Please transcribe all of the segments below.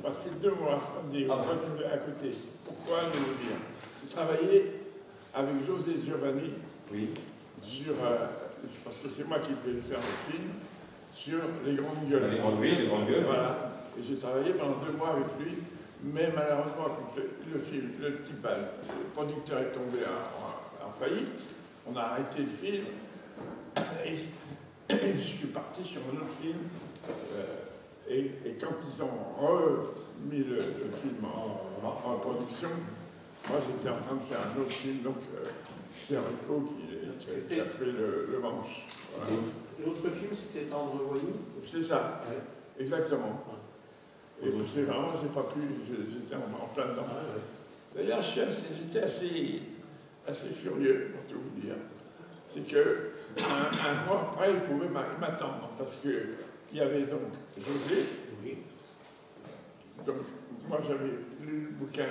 passé 2 mois à côté. Pourquoi je vais vous dire? J'ai travaillé avec José Giovanni sur, parce que c'est moi qui devais faire le film, sur Les Grandes Gueules. Les Grandes Gueules. Voilà. Et j'ai travaillé pendant 2 mois avec lui, mais malheureusement, quand le film, le producteur est tombé en faillite, on a arrêté le film, et je suis parti sur un autre film, et quand ils ont remis le film en production, moi j'étais en train de faire un autre film, donc c'est Enrico qui a pris le manche. Voilà. L'autre film, c'était Tendre Voyou. C'est ça, ouais. Exactement. Et c'est vraiment, j'ai pas pu, j'étais en plein dedans. D'ailleurs, j'étais assez furieux, pour tout vous dire. C'est que un mois après, il pouvait m'attendre, parce qu'il y avait donc José. Oui. Donc, moi, j'avais lu le bouquin,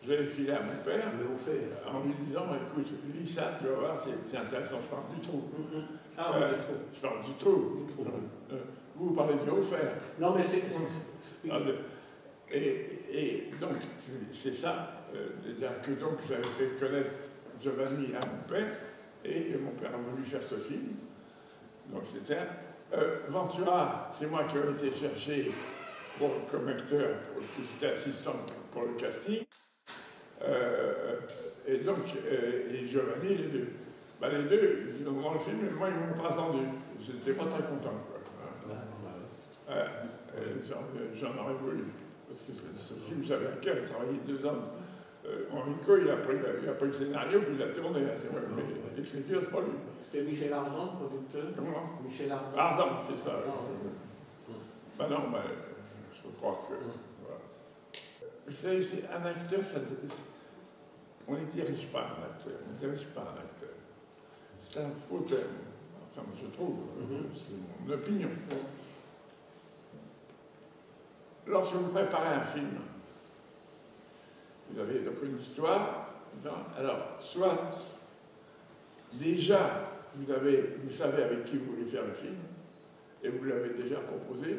je l'avais filé à mon père, en lui disant, écoute, lis ça, tu vas voir, c'est intéressant, je parle du trou. Ah, oui, trou. Je parle du trou. Vous parlez du offert. Non, mais c'est... Et donc, c'est ça, déjà, que donc j'avais fait connaître Giovanni à mon père, et mon père a voulu faire ce film. Donc c'était... Ventura, c'est moi qui ai été chercher comme acteur, j'étais assistant pour le casting. Et donc, et Giovanni, les deux. Les deux, dans le film, moi, ils ne m'ont pas attendu. J'étais pas très content, quoi. J'en aurais voulu. Parce que ce film, j'avais à cœur, j'ai travaillé 2 ans. Enrico, il a pris le scénario, puis il a tourné. Mais l'écriture, c'est pas lui. C'était Michel Ardant, producteur. Comment? Michel Ardant. Ardant, c'est ça. Je crois que... Voilà. Vous savez, c'est un acteur, on ne dirige pas un acteur. On ne dirige pas un acteur. C'est un faux terme. Enfin, je trouve, c'est mon opinion. Lorsque vous préparez un film, vous avez donc une histoire, alors soit déjà vous savez avec qui vous voulez faire le film, et vous l'avez déjà proposé,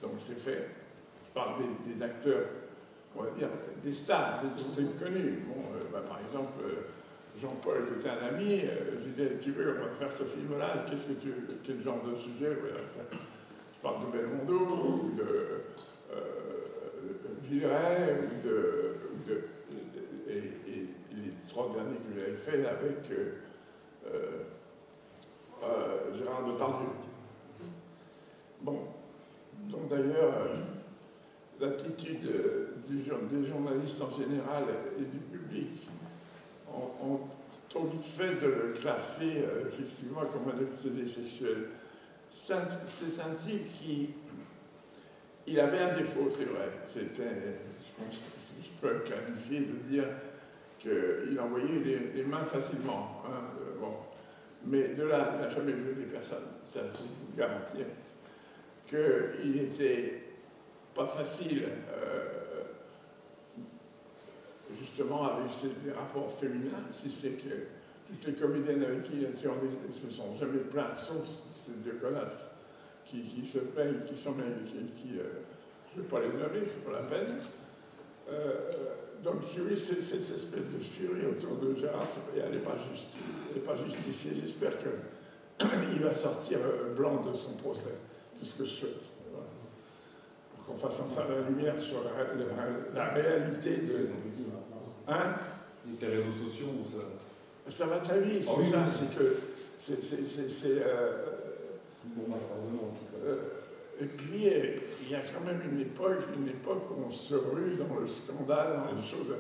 donc c'est fait. Je parle des acteurs, on va dire, des stars, des trucs connus. Bon, par exemple, Jean-Paul, qui était un ami, je disais, tu veux, on va faire ce film-là, quel genre de sujet? Je parle de Belmondo, ou de Villeray, et les 3 derniers que j'avais fait avec Gérard Depardieu. Bon, donc d'ailleurs, l'attitude des journalistes en général et du public ont trop vite fait de le classer effectivement comme un obsédé sexuel. C'est un type qui... Il avait un défaut, c'est vrai. Je peux le qualifier de dire qu'il envoyait les mains facilement. Bon. Mais de là, il n'a jamais violé personne. Ça, c'est vous garantir. Qu'il n'était pas facile, justement, avec les rapports féminins, si c'est que toutes les comédiennes avec qui il ne se sont jamais plaints, sauf ces 2 connasses qui se plaignent, qui sont même, je ne vais pas les nommer, c'est pas la peine. Donc, si oui, cette espèce de furie autour de Gérard, elle n'est pas justifiée. J'espère qu'il va sortir blanc de son procès, tout ce que je souhaite. Voilà. Pour qu'on fasse enfin la lumière sur la réalité de... Hein? Les réseaux sociaux, ça va très vite, c'est ça, oui. c'est que... et puis, il y a quand même une époque où on se rue dans le scandale, dans les choses...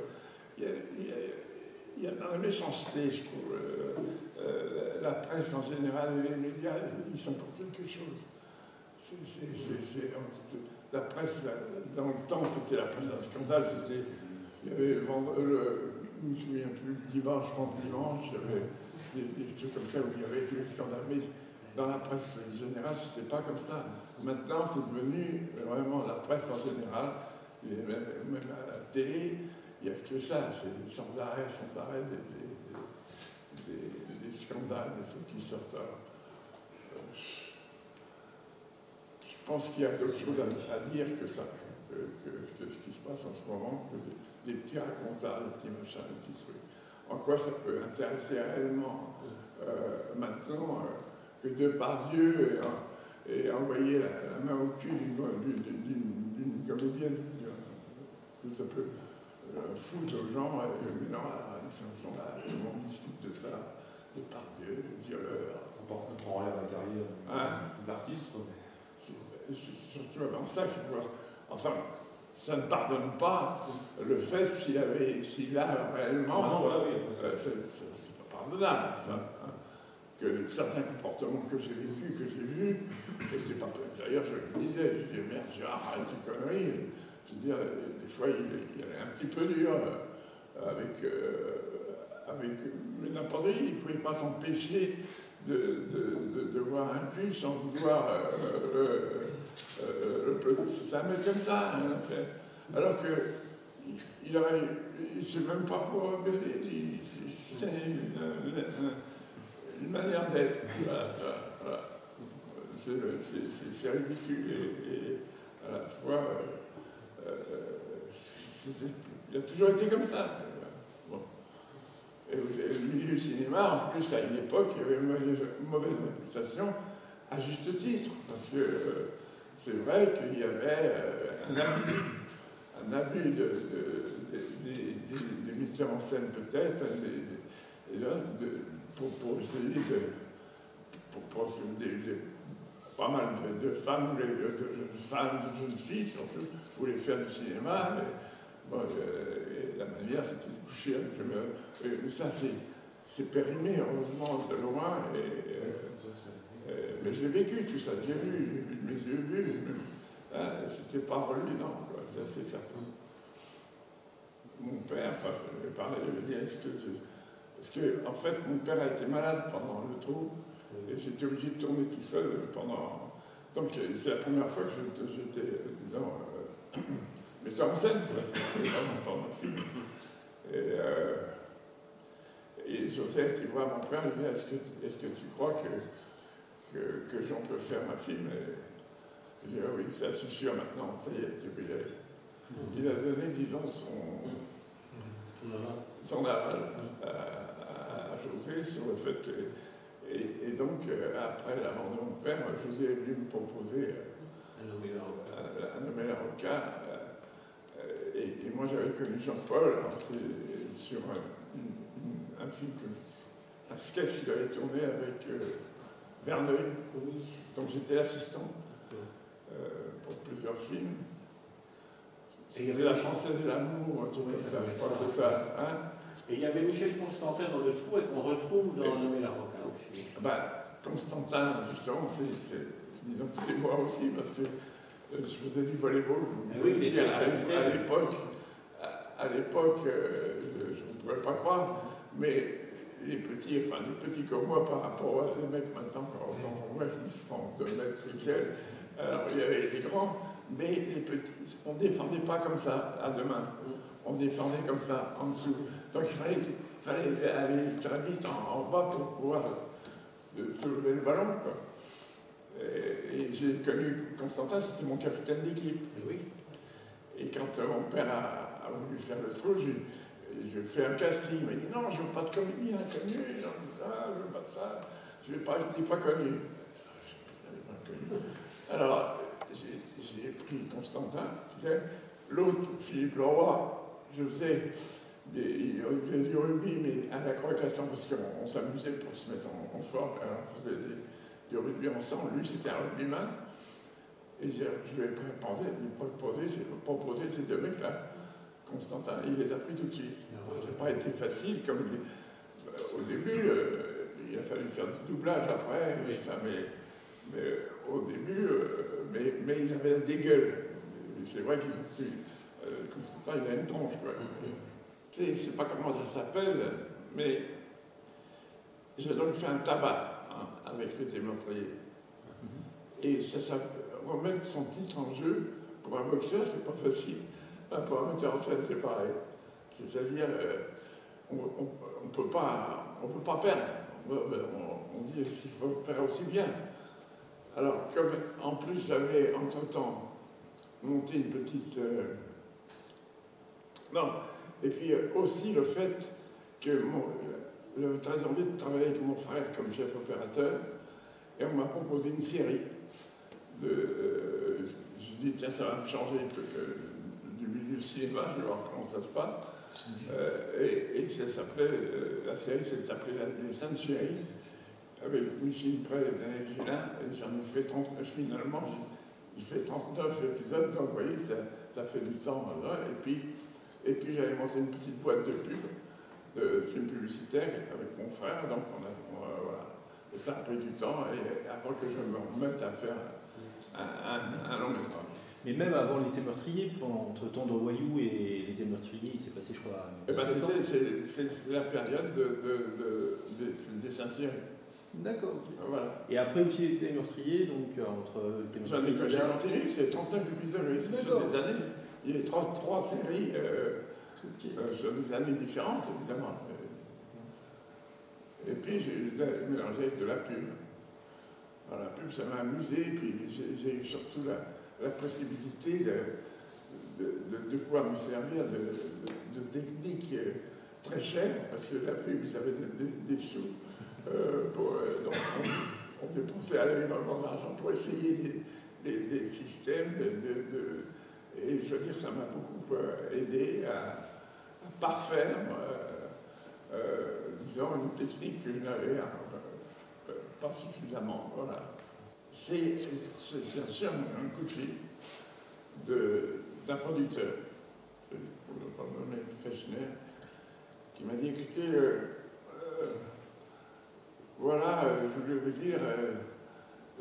Il y a dans la méchanceté, je trouve. La presse en général et les médias, ils sont pour quelque chose. La presse, dans le temps, c'était la presse d'un scandale, c'était... Il y avait, je ne me souviens plus, dimanche, je pense dimanche, il y avait des trucs comme ça où il y avait tous les scandales. Mais dans la presse générale, c'était pas comme ça. Maintenant, c'est devenu vraiment la presse en général, même à la télé, il n'y a que ça, c'est sans arrêt des scandales, des trucs qui sortent. Je pense qu'il y a d'autres choses à dire que ça. que ce qui se passe en ce moment, que des petits racontards, des petits machins, des petits trucs. En quoi ça peut intéresser réellement maintenant que Depardieu ait envoyé la main au cul d'une comédienne que ça peut foutre aux gens, mais non, ils sont là, tout le monde discute de ça, Depardieu, le violeur. On pense qu'on prend en l'air la carrière de l'artiste. C'est surtout avant ça qu'il faut voir. Enfin, ça ne pardonne pas le fait s'il a réellement. Ah non, voilà, oui. C'est pas pardonnable, ça. Hein, que certains comportements que j'ai vécus, que j'ai vus, et c'est pas. D'ailleurs, je le disais, je disais, merde, j'ai arrêté tes conneries. Je veux dire, des fois, il est un petit peu dur avec mais n'importe qui, il ne pouvait pas s'empêcher de voir un cul sans vouloir c'est un mec comme ça, hein, en fait. Alors que il ne sait même pas pour baiser, c'est une manière d'être. Voilà. C'est ridicule et à la fois il a toujours été comme ça. Bon. Et le milieu du cinéma, en plus, à une époque, il y avait une mauvaise réputation, à juste titre, parce que c'est vrai qu'il y avait un abus des metteurs en scène peut-être, pour essayer pas mal de femmes, de jeunes filles surtout, voulaient faire du cinéma. Et la manière, c'était de coucher avec le. Mais ça, c'est périmé, heureusement, de loin. Mais je l'ai vécu, tout ça, j'ai vu, mes yeux vus. C'était pas reluisant, quoi, ça c'est certain. Mon père, enfin, je vais parler, je vais dire, parce que, en fait, mon père a été malade pendant le trou, et j'étais obligé de tourner tout seul pendant. Donc, c'est la première fois que j'étais, disons, metteur en scène, pendant le film. Et Joseph était voir mon père, il dit, est-ce que tu crois que Jean peut faire un film? Je dis, oui, ça c'est sûr maintenant, ça y est, tu peux y aller. Il a donné, disons, son aval à José sur le fait que. Et donc, après la mort de mon père, José est venu me proposer à nommer l'avocat. Et moi, j'avais connu Jean-Paul sur un film, un sketch qu'il avait tourné avec Verneuil, dont j'étais assistant pour plusieurs films. C'était La Française et l'amour, un truc comme ça, je crois que c'est ça. Hein. Et il y avait Michel Constantin dans le trou et qu'on retrouve dans Nommer l'avocat aussi. Constantin, justement, disons que c'est moi aussi, parce que je faisais du volleyball. Oui, à l'époque, je ne pourrais pas croire, mais les petits comme moi par rapport à les mecs maintenant, quand on voit qu'ils se font 2 mètres et quelques, alors il y avait les grands, mais les petits, on ne défendait pas comme ça à 2 mains, on défendait comme ça en dessous. Donc il fallait aller très vite en bas pour pouvoir soulever le ballon, quoi. Et j'ai connu Constantin, c'était mon capitaine d'équipe. Et quand mon père a voulu faire le trou, je fais un casting. Il m'a dit non, je ne veux pas de comédien inconnu, je ne veux pas de ça, je n'ai pas connu. Alors, j'ai pris Constantin, l'autre, Philippe Leroy, je faisais du rugby, mais à la croix-caton, parce qu'on s'amusait pour se mettre en forme, alors on faisait du rugby ensemble. Lui, c'était un rugbyman. Et je lui ai proposé ces 2 mecs-là. Constantin, il les a pris tout de suite. Ça n'a pas été facile, comme au début, il a fallu faire du doublage après, mais au début, mais ils avaient des gueules. C'est vrai qu'ils ont pu. Constantin, il a une tronche, quoi. Je ne sais pas comment ça s'appelle, mais j'ai donc fait un tabac avec le démontrier. Et ça remettre son titre en jeu, pour un boxeur, c'est pas facile. Pour un metteur en scène, c'est pareil. C'est-à-dire, on ne peut pas perdre. On dit qu'il faut faire aussi bien. Alors, comme en plus j'avais entre-temps monter une petite... Non, et puis aussi le fait que j'avais très envie de travailler avec mon frère comme chef opérateur, et on m'a proposé une série. Je dis, tiens, ça va me changer du milieu du cinéma, je vais voir comment ça se passe. Et ça s'appelait, la série s'appelait Les Saintes Chéries, avec Micheline Prey et Daniel Gélin, et j'en ai fait 39, finalement, j'ai fait 39 épisodes, donc vous voyez, ça fait du temps. Là, et puis j'avais monté une petite boîte de pub, de films publicitaires avec mon frère, donc voilà. Et ça a pris du temps, et avant que je me remette à faire un long métrage. Mais même avant L'été meurtrier, entre Tendre Voyou et L'été meurtrier, il s'est passé, je crois. C'est la période des Saintes-Chéries. D'accord, ok. Voilà. Et après aussi L'été meurtrier, donc entre j'ai continué, c'est 39 épisodes, c'est sur des années. Il y a trois séries sur des années différentes, évidemment. Et puis j'ai mélangé avec de la pub. Alors, la pub, ça m'a amusé, et puis j'ai eu surtout la possibilité de pouvoir me servir de techniques très chères, parce que la pub, ils avaient des sous. Donc on dépensait énormément d'argent pour essayer des systèmes, et je veux dire, ça m'a beaucoup aidé à parfaire, disons, une technique que je n'avais pas suffisamment. Voilà. C'est bien sûr un coup de fil d'un producteur, pour ne pas nommer Fechner, qui m'a dit, écoutez, voilà, je voulais vous dire,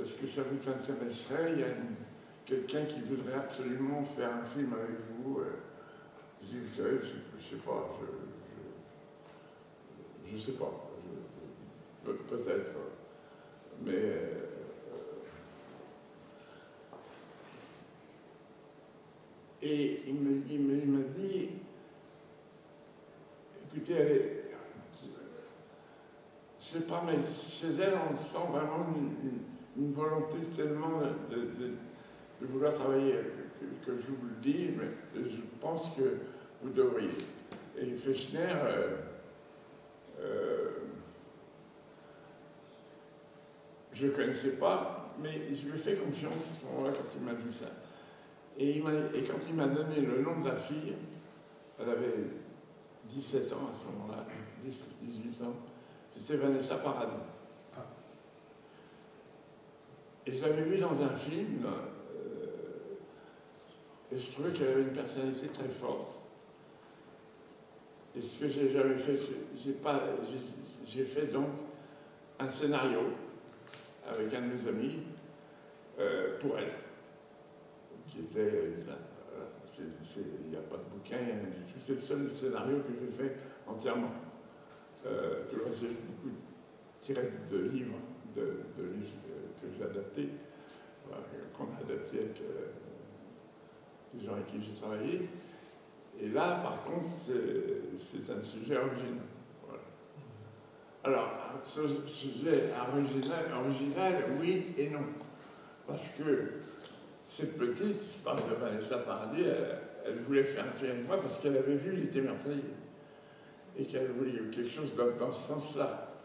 est-ce que ça vous intéresserait? Il y a quelqu'un qui voudrait absolument faire un film avec vous. Je dis, vous savez, je sais pas, je sais pas, peut-être, mais et il m'a dit, écoutez, je sais pas, mais chez elle, on sent vraiment une volonté tellement de vouloir travailler que je vous le dis, mais je pense que vous devriez. Et Fechner, je ne le connaissais pas, mais je lui ai fait confiance à ce moment-là quand il m'a dit ça. Et quand il m'a donné le nom de la fille, elle avait 17 ans à ce moment-là, 18 ans, c'était Vanessa Paradis. Et je l'avais vue dans un film, et je trouvais qu'elle avait une personnalité très forte. Et ce que j'ai jamais fait, j'ai fait donc un scénario avec un de mes amis pour elle, qui était Elisa. Il n'y a pas de bouquin, c'est le seul scénario que j'ai fait entièrement. Tout le reste, j'ai beaucoup tiré de livres, que j'ai adaptés, qu'on a adaptés avec des gens avec qui j'ai travaillé. Et là, par contre, c'est un sujet original. Voilà. Alors, ce sujet original, oui et non. Parce que cette petite, je parle de Vanessa Paradis, elle voulait faire un film avec moi parce qu'elle avait vu L'été meurtrier. Et qu'elle voulait quelque chose dans ce sens-là.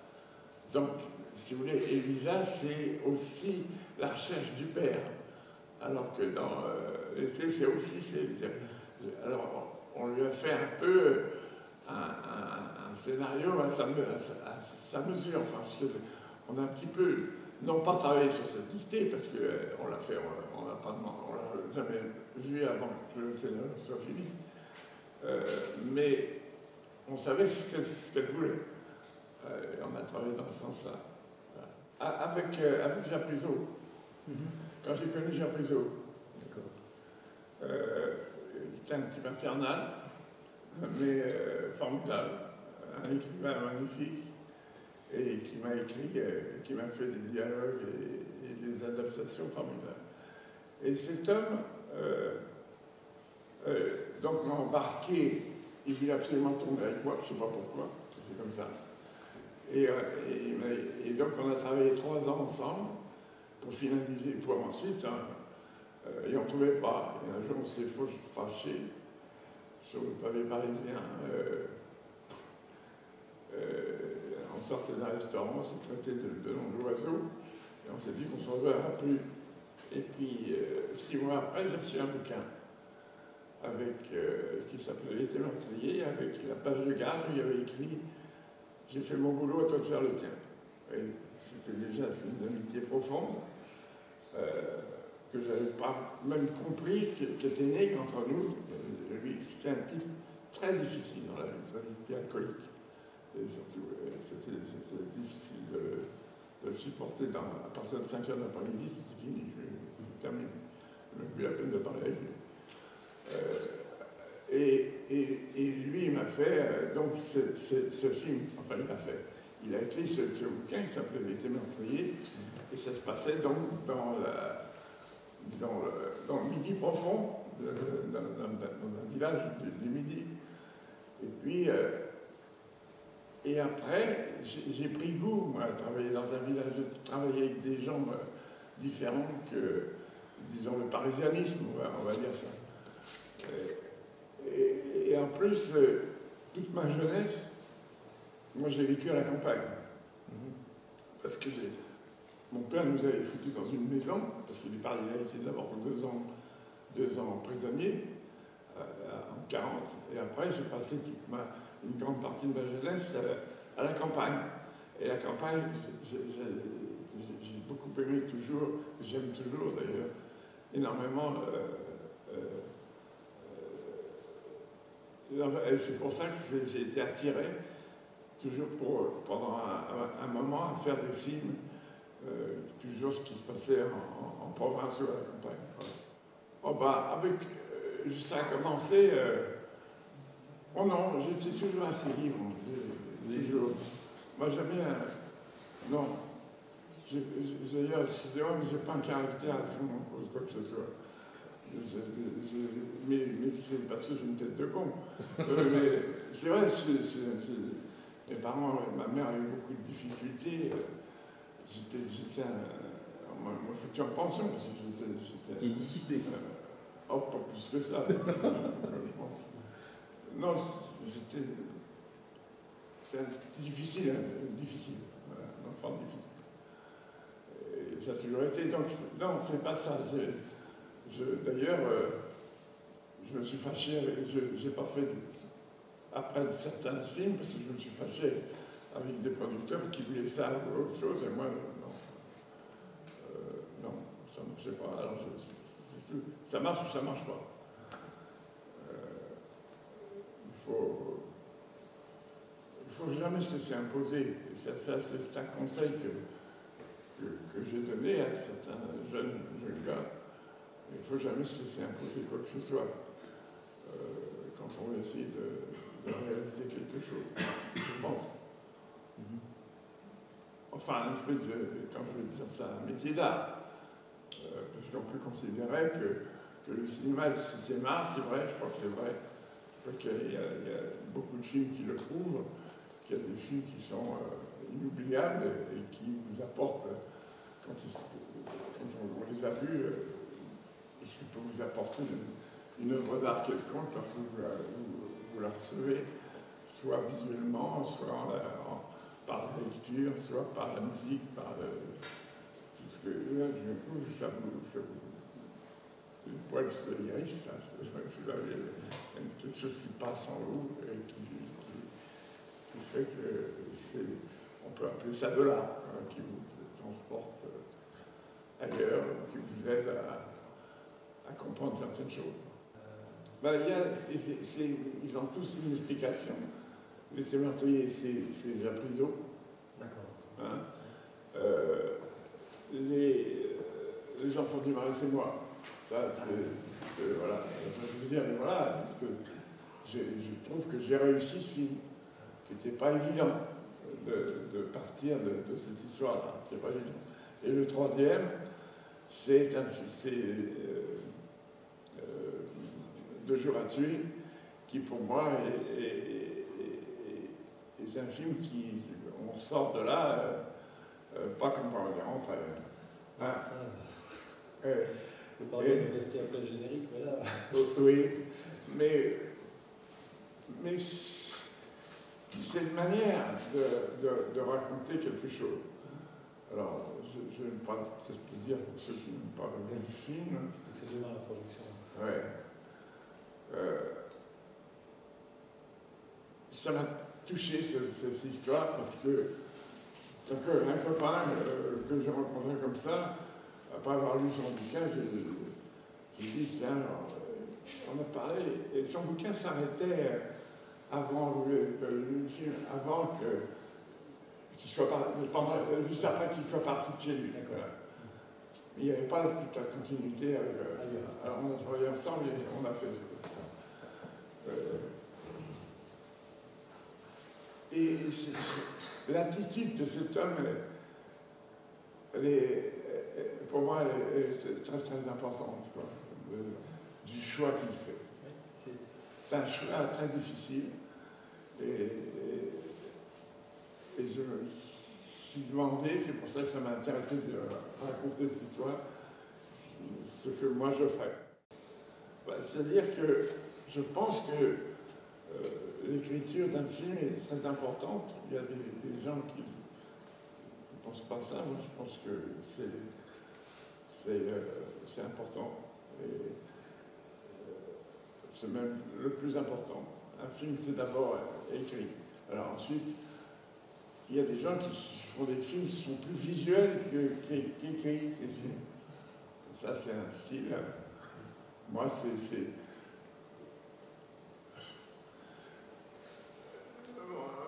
Donc, si vous voulez, Elisa, c'est aussi la recherche du père. Alors que dans L'été, c'est aussi... Alors, on lui a fait un peu un scénario à sa mesure, enfin, parce qu'on a un petit peu, non pas travaillé sur cette dictée, parce qu'on l'a fait, on l'a jamais vu avant que le scénario soit fini. Mais on savait ce qu'elle voulait. Et on a travaillé dans ce sens-là. Avec Japrisot. Quand j'ai connu Japrisot. C'était un type infernal, mais formidable. Un écrivain magnifique. Et qui m'a écrit, qui m'a fait des dialogues et des adaptations formidables. Et cet homme, donc, m'a embarqué. Il voulait absolument tourner avec moi, je ne sais pas pourquoi, c'est comme ça. Et donc on a travaillé 3 ans ensemble pour finaliser, pour ensuite Et on ne trouvait pas. Et un jour, on s'est fâché sur le pavé parisien. On sortait d'un restaurant, on s'est traité de nom d'oiseau, et on s'est dit qu'on ne se reverra plus. Et puis, 6 mois après, j'ai reçu un bouquin qui s'appelait L'été meurtrier, avec la page de garde où il y avait écrit « J'ai fait mon boulot, à toi de faire le tien ». Et c'était déjà une amitié profonde que je n'avais pas même compris, qui était née entre nous. Lui, c'était un type très difficile dans la vie, très difficile, alcoolique. Et surtout, c'était difficile de le supporter. À partir de 5 heures de l'après-midi, c'était fini, je termine. Je n'ai même plus la peine de parler avec lui. Et lui, il m'a fait donc ce film, enfin il a écrit ce bouquin qui s'appelait L'été meurtrier, et ça se passait donc dans le Midi profond, dans un village du Midi. Et puis, et après, j'ai pris goût, moi, à travailler dans un village, de travailler avec des gens différents que, disons, le parisianisme, on va dire ça. Et en plus, toute ma jeunesse, moi j'ai vécu à la campagne. Parce que mon père nous avait foutus dans une maison, parce qu'il il a été d'abord 2 ans prisonnier, en 40, et après j'ai passé une grande partie de ma jeunesse à la campagne. Et la campagne, j'ai beaucoup aimé toujours, j'aime toujours d'ailleurs, énormément. Et c'est pour ça que j'ai été attiré, toujours pendant un moment, à faire des films, toujours ce qui se passait en province ou à la campagne. Voilà. Oh, ça a commencé. Oh non, j'étais toujours assez libre. Toujours. Moi, jamais. Non. D'ailleurs, excusez-moi, mais je n'ai pas un caractère à ce moment pour quoi que ce soit. Mais c'est parce que j'ai une tête de con. Mais c'est vrai, mes parents, ma mère a eu beaucoup de difficultés. J'étais moi, foutu en pension parce que j'étais. Discipliné. Oh, pas plus que ça, je pense. Non, j'étais difficile, un enfant difficile. Et ça a toujours été. Donc, non, c'est pas ça. D'ailleurs, je me suis fâché, j'ai pas fait après certains films parce que je me suis fâché avec des producteurs qui voulaient ça ou autre chose, et moi, non, ça ne marchait pas. Alors, ça marche ou ça ne marche pas. Il faut jamais se laisser imposer. Et ça c'est un conseil que j'ai donné à certains jeunes gars. Il ne faut jamais se laisser imposer quoi que ce soit quand on essaie de réaliser quelque chose, je pense. Enfin, un espèce quand je veux dire ça, un métier d'art. Parce qu'on peut considérer que le cinéma est le 7e art, c'est vrai, je crois que c'est vrai. Je crois qu'il y a beaucoup de films qui le prouvent, qu'il y a des films qui sont inoubliables et qui nous apportent, quand on les a vus, ce que peut vous apporter une œuvre d'art quelconque lorsque vous la recevez, soit visuellement, soit par la lecture, soit par la musique, par tout ce que là, ça vous une poêle se hérisse, là, quelque chose qui passe en vous et qui fait que on peut appeler ça de l'art, qui vous transporte ailleurs, qui vous aide à comprendre certaines choses. Ben, ils ont tous une explication. L'été meurtrier, c'est Japrisot. D'accord. Hein, les enfants du Marais, c'est moi. Ça, voilà. Enfin, je veux dire, voilà, parce que je trouve que j'ai réussi ce film, qui n'était pas évident de partir de cette histoire-là. C'était pas évident. Et le troisième, c'est Deux jours à tuer, qui pour moi est un film qui, on sort de là, pas comme quand on est rentré. Hein. Je parlais de rester après le générique, mais là... Oui, mais c'est une manière de raconter quelque chose. Alors, je ne vais pas peut-être dire pour ceux qui n'ont pas vu le film. C'est demain la projection. Ouais. Ça m'a touché cette histoire parce que un copain que j'ai rencontré comme ça, après avoir lu son bouquin, j'ai dit tiens, on a parlé, et son bouquin s'arrêtait avant le film, avant qu'il soit juste après qu'il soit parti de chez lui. Voilà. Il n'y avait pas toute la continuité avec. Alors on a travaillé ensemble et on a fait ça. Et l'attitude de cet homme, pour moi, elle est très très importante, quoi, du choix qu'il fait. C'est un choix très difficile. Et je me suis demandé, c'est pour ça que ça m'a intéressé de raconter cette histoire, ce que moi je ferais. C'est-à-dire que je pense que l'écriture d'un film est très importante. Il y a des gens qui ne pensent pas ça. Moi, je pense que c'est important. Et c'est même le plus important. Un film, c'est d'abord écrit. Alors ensuite, il y a des gens qui font des films qui sont plus visuels qu'écrits. Ça, c'est un style. Moi,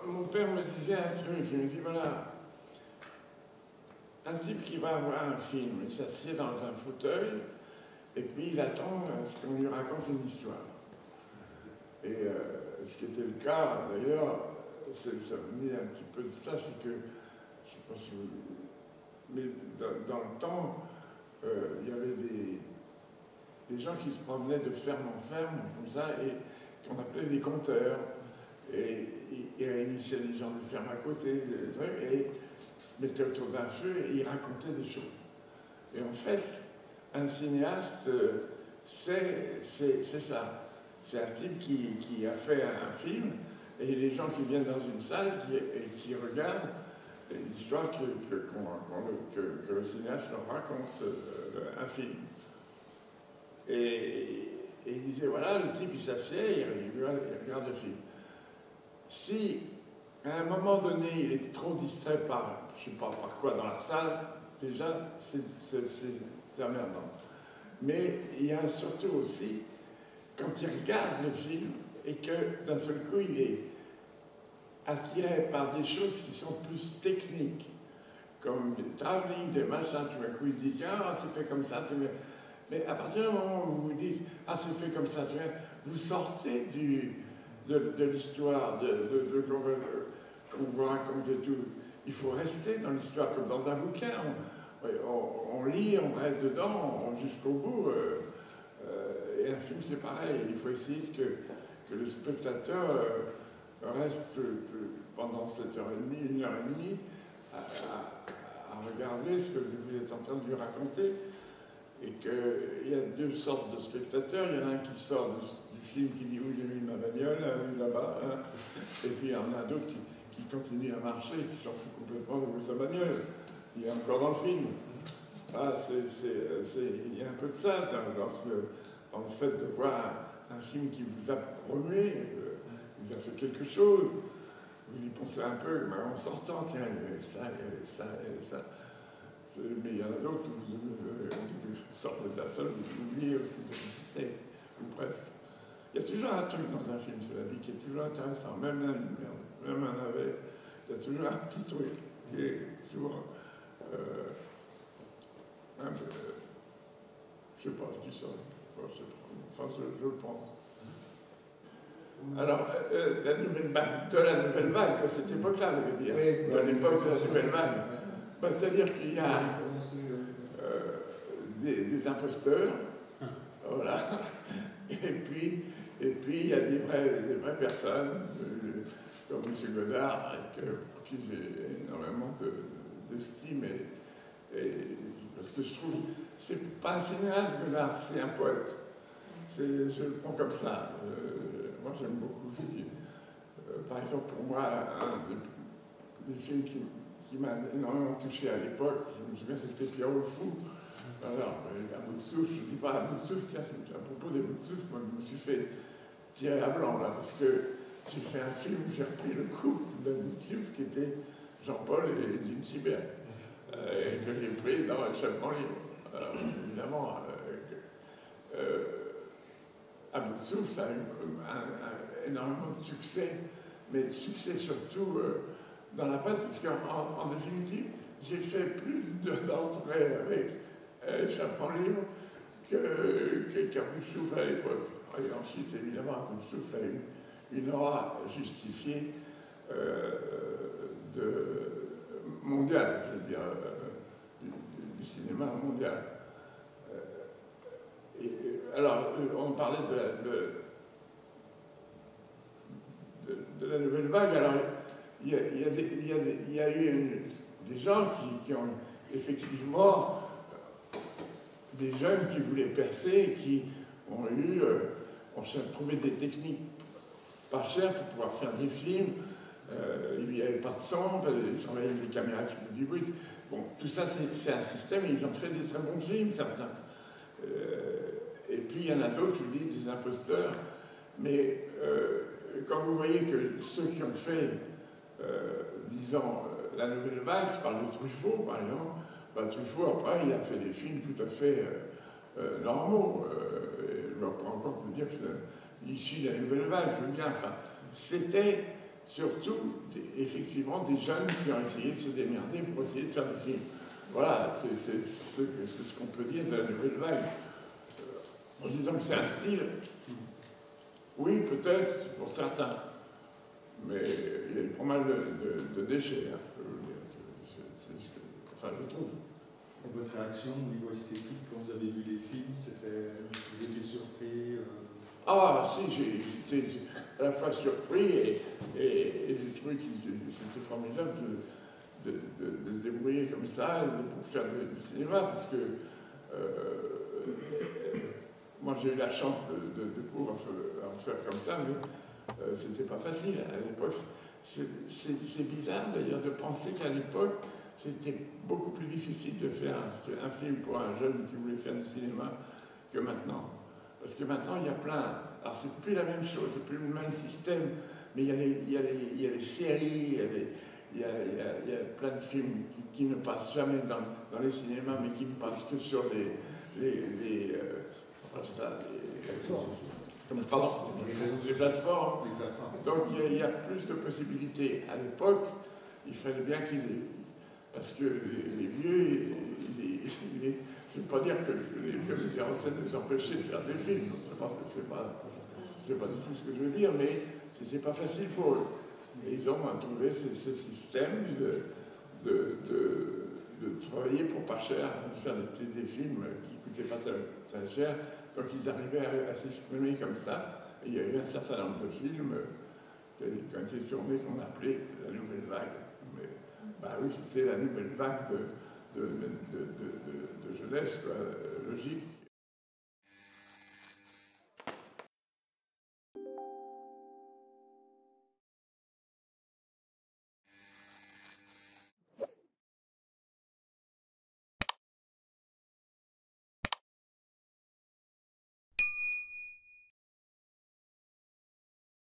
Mon père me disait un truc, il me dit, voilà, un type qui va voir un film, il s'assied dans un fauteuil, et puis il attend à ce qu'on lui raconte une histoire. Et ce qui était le cas, d'ailleurs, ça me dit un petit peu de ça, c'est que, je ne sais pas si vous... Mais dans le temps, il y avait des gens qui se promenaient de ferme en ferme, comme ça, et qu'on appelait des conteurs. Et ils réunissaient les gens des fermes à côté, et mettaient autour d'un feu, et ils racontaient des choses. Et en fait, un cinéaste, c'est ça. C'est un type qui a fait un film, et les gens qui viennent dans une salle qui regardent l'histoire que le cinéaste leur raconte un film. Et il disait, voilà, le type il s'assied, il regarde le film. Si, à un moment donné, il est trop distrait par, je ne sais pas par quoi dans la salle, déjà, c'est emmerdant. Mais il y a surtout aussi, quand il regarde le film, et que d'un seul coup, il est attiré par des choses qui sont plus techniques, comme des travelling, des machins, tout d'un coup, il se dit, tiens, c'est fait comme ça, c'est bien. Mais à partir du moment où vous vous dites, ah, c'est fait comme ça, c'est bien, vous sortez de l'histoire, qu'on vous raconte et tout. Il faut rester dans l'histoire, comme dans un bouquin. On lit, on reste dedans jusqu'au bout. Et un film, c'est pareil. Il faut essayer que le spectateur reste pendant 7h30, 1h30, à regarder ce que vous êtes en train de lui raconter. Et qu'il y a deux sortes de spectateurs. Il y en a un qui sort du film qui dit « Oui, j'ai mis ma bagnole, là-bas. Hein. » Et puis il y en a d'autres qui continuent à marcher et qui s'en foutent complètement de sa bagnole. Il est encore dans le film. Ah, il y a un peu de ça, dans le fait de voir un film qui vous a promené, vous a fait quelque chose. Vous y pensez un peu, mais en sortant, tiens, il y avait ça, il y avait ça, il y avait ça. Mais il y en a d'autres où vous sortez de la salle, vous oubliez aussi ce que c'est, ou presque. Il y a toujours un truc dans un film, cela dit, qui est toujours intéressant, même un navet, il y a toujours un petit truc qui est souvent un peu, je sais pas, je dis ça, enfin je le pense. Alors, la nouvelle vague, à cette époque-là, je veux dire, de l'époque de la nouvelle vague. C'est-à-dire qu'il y a des imposteurs, voilà, et puis il y a des vraies personnes, comme M. Godard, pour qui j'ai énormément d'estime et Parce que je trouve que c'est pas un cinéaste, Godard, c'est un poète. Je le prends comme ça. Moi, j'aime beaucoup ce qui. Par exemple, pour moi, un des films qui m'a énormément touché à l'époque, je me souviens, c'était Pierrot le Fou. Alors, à bout de souffle, je ne dis pas à bout de souffle, tiens, à propos des bouts de souffle, moi, je me suis fait tirer à blanc, là, parce que j'ai fait un film où j'ai repris le coup d'un bout de souffle qui était Jean-Paul et Jean Sibert, que j'ai pris dans Échappement libre. Alors, évidemment, à bout de souffle, ça a eu énormément de succès, mais succès surtout dans la presse, parce qu'en définitive, j'ai fait plus d'entrées avec Échappement libre qu'à bout de souffle à l'époque. Et ensuite, évidemment, à bout de souffle a eu une aura justifiée mondiale, je veux dire, du cinéma mondial. Alors, on parlait de la nouvelle vague. Alors, il y a eu des gens qui ont effectivement des jeunes qui voulaient percer, qui ont trouvé des techniques pas chères pour pouvoir faire des films. Il n'y avait pas de son, ils travaillaient avec des caméras qui faisaient du bruit. Bon, tout ça, c'est un système, et ils ont fait des très bons films, certains. Et puis, il y en a d'autres, je vous dis, des imposteurs. Mais quand vous voyez que ceux qui ont fait, disons, la nouvelle vague, je parle de Truffaut, par exemple, Truffaut, après, il a fait des films tout à fait normaux. Je ne vais pas encore vous dire que c'est issu de la nouvelle vague, je veux bien. Enfin, c'était surtout, effectivement, des jeunes qui ont essayé de se démerder pour essayer de faire des films. Voilà, c'est ce qu'on peut dire de la nouvelle vague. En disant que c'est un style, oui, peut-être, pour certains, mais il y a eu pas mal de déchets, hein, je veux dire. Enfin, je trouve. Et votre réaction au niveau esthétique, quand vous avez vu les films, vous étiez surpris Ah, si, j'étais à la fois surpris et j'ai trouvé que c'était formidable de se débrouiller comme ça pour faire du cinéma, parce que moi j'ai eu la chance de pouvoir en faire comme ça, mais c'était pas facile à l'époque. C'est bizarre d'ailleurs de penser qu'à l'époque c'était beaucoup plus difficile de faire un film pour un jeune qui voulait faire du cinéma que maintenant. Parce que maintenant il y a plein, alors c'est plus la même chose, c'est plus le même système, mais il y a les séries, il y a plein de films qui ne passent jamais dans les cinémas, mais qui ne passent que sur les plateformes. Donc il y a plus de possibilités. À l'époque, il fallait bien qu'ils aient... Parce que les vieux, je ne veux pas dire que les vieux metteurs en scène nous empêchaient de faire des films. Je pense que c'est pas du tout ce que je veux dire, mais c'est pas facile pour eux. Et ils ont trouvé ce système de travailler pour pas cher, de faire des films qui ne coûtaient pas très cher. Donc ils arrivaient à s'exprimer comme ça. Et il y a eu un certain nombre de films qui ont été tournés qu'on appelait la nouvelle vague. Mais, bah oui, c'est la nouvelle vague de jeunesse, quoi, logique.